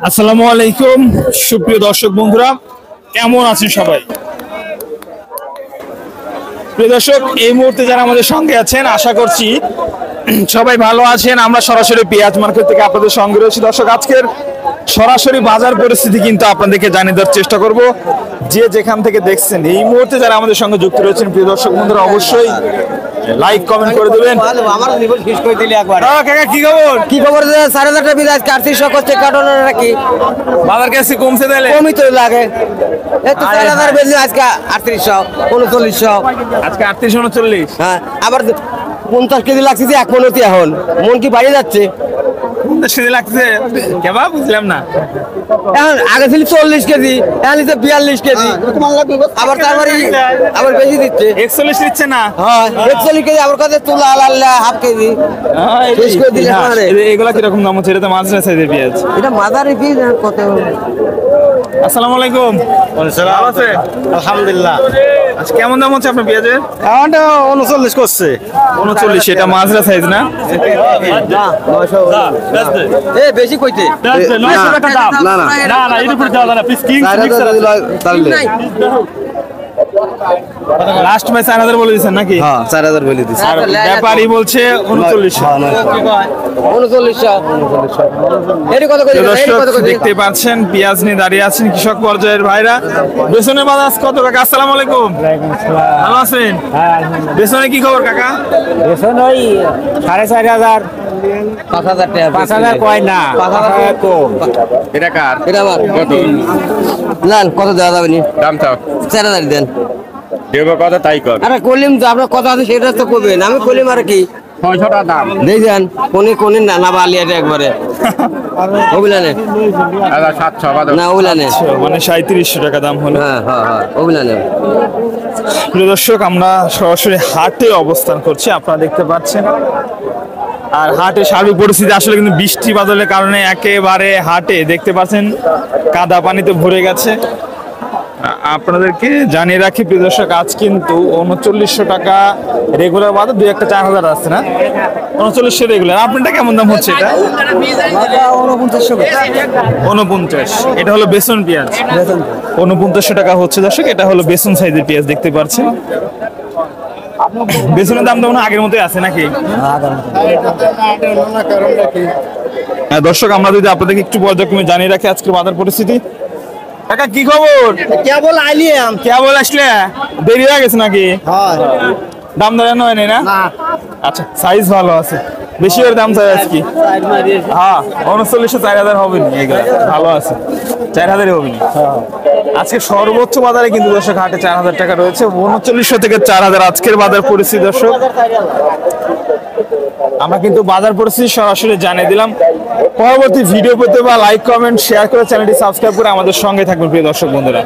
আসসালামু আলাইকুম সুপ্রিয় দর্শক বন্ধুরা, কেমন আছেন সবাই? প্রিয় দর্শক, এই মুহূর্তে যারা আমাদের সঙ্গে আছেন আশা করছি সবাই ভালো আছেন। আমরা সরাসরি পেঁয়াজ মার্কেট থেকে আপনাদের সঙ্গে রয়েছি। দর্শক, আজকের সরাসরি বাজার পরিস্থিতি কিন্তু আপনাদেরকে জানিয়ে দেওয়ার চেষ্টা করব। যে যেখান থেকে দেখছেন এই মুহূর্তে যারা আমাদের সঙ্গে যুক্ত রয়েছেন প্রিয় দর্শক বন্ধুরা, অবশ্যই লাইক কমেন্ট করে দেবেন। কি খবর? কি খবর? 4,000 টাকা বিল আজকে 3800 করছে কাটনের নাকি বাবার কাছে কমছে তাহলে? কমই তো লাগে। এই তো 4,000 বিল আজকে 3800 3900 আজকে 3839। হ্যাঁ, আবার 50 কেজি লাগছে যে 1 মনতি এখন মন কি বাড়িয়ে যাচ্ছে? 50 কেজি লাগছে কেবা বুঝলাম না। এখন আগে ছিল 40 কেজি, এখন নিচ্ছে 42 কেজি। আবার তারপরে আবার বেশি দিচ্ছে, 41 দিচ্ছে না। হ্যাঁ 41 কেজি। আবার কাছে তুলা আলাল্লা হাফ কেজি শেষ করে দিলে পারে। এগুলা কিরকম দাম হচ্ছে? এটা তো মাঝারি সাইজের পেঁয়াজ। এটা মাদারি পিস কত? আসসালামু আলাইকুম। ভালো আছে? আলহামদুলিল্লাহ। আচ্ছা, কেমন দাম হচ্ছে আপনার পেঁয়াজের? আমারটা 39 করছে। 39। এটা মাঝারি সাইজ না? এ বেশি কইতে না না লাস্ট ম্যাচ 4000 বলে দিয়েছেন নাকি? হ্যাঁ 4000 বলে দিছি। আর ব্যাপারী বলছে 39। দর্শক, দেখতে পাচ্ছেন পেঁয়াজ নিয়ে দাঁড়িয়ে আছেন কৃষক পর্যায়ের ভাইরা। বেসনের বাজার কত কাকা? আসসালামু আলাইকুম। ভালো আছেন? বেসনে কি খবর কাকা? বেসন ওই 4,500 5,000 টাকা 5,000 কয় না 5,000 কম। এটা কার? এটা আমার না কত দেওয়া যাবে নি? দাম চাও 4,000 দেন। দেব কথা তাই কর। আরে কলিম তো আপনার কথা আছে সেটা তো করবেন, আমি কলিম আর কি 600 টাকা দাম দেখেন কোনে না বালি এটা একবারে ওগুলানে 700 না ওগুলানে মানে 3700 টাকা দাম হলো। হ্যাঁ হ্যাঁ হ্যাঁ ওগুলানে। প্রিয় দর্শক, আমরা সরাসরি হাটে অবস্থান করছি, আপনারা দেখতে পাচ্ছেন। আর হাটে সার্বিক পরিস্থিতি আসলে কিন্তু বৃষ্টি বাদলের কারণে একেবারে হাটে দেখতে পাচ্ছেন কাদা পানিতে ভরে গেছে। আপনাদেরকে জানিয়ে রাখি প্রিয় দর্শক, আজ কিন্তু 3900 টাকা রেগুলার বাদে 2-1 4000 আছে না? 3900 রেগুলার। আপনারটা কেমন দাম হচ্ছে? এটা 49। এটা হলো বেসন পেঁয়াজ, 4900 টাকা হচ্ছে দর্শক। এটা হলো বেসন সাইজের পেঁয়াজ দেখতে পাচ্ছেন। বেসনের দাম তো আগের মতোই আছে নাকি? হ্যাঁ দর্শক, আমরা যদি আপনাদেরকে একটু পর্যায়ক্রমে জানিয়ে রাখি আজকের বাজার পরিস্থিতি। কাকা কি খবর? কেবল আইলিয়াম কেবল আসলে দেরি হয়ে গেছে নাকি? হ্যাঁ দাম দাঁড়ানো হয়নি না? আচ্ছা, সাইজ ভালো আছে, বেশি এর দাম চাই আজকে। হ্যাঁ 3900 4000 হবে না, এগুলো ভালো আছে 4000 হবে না। আজকে সর্বোচ্চ বাজারে কিন্তু দর্শক হাটে 4000 টাকা রয়েছে, 3900 থেকে 4000 আজকের বাজার পরিস্থিতি। দর্শক, আমরা কিন্তু বাজার পরিস্থিতি সরাসরি জানিয়ে দিলাম। পরবর্তী ভিডিও পেতে বা লাইক কমেন্ট শেয়ার করে চ্যানেলটি সাবস্ক্রাইব করে আমাদের সঙ্গে থাকবেন প্রিয় দর্শক বন্ধুরা।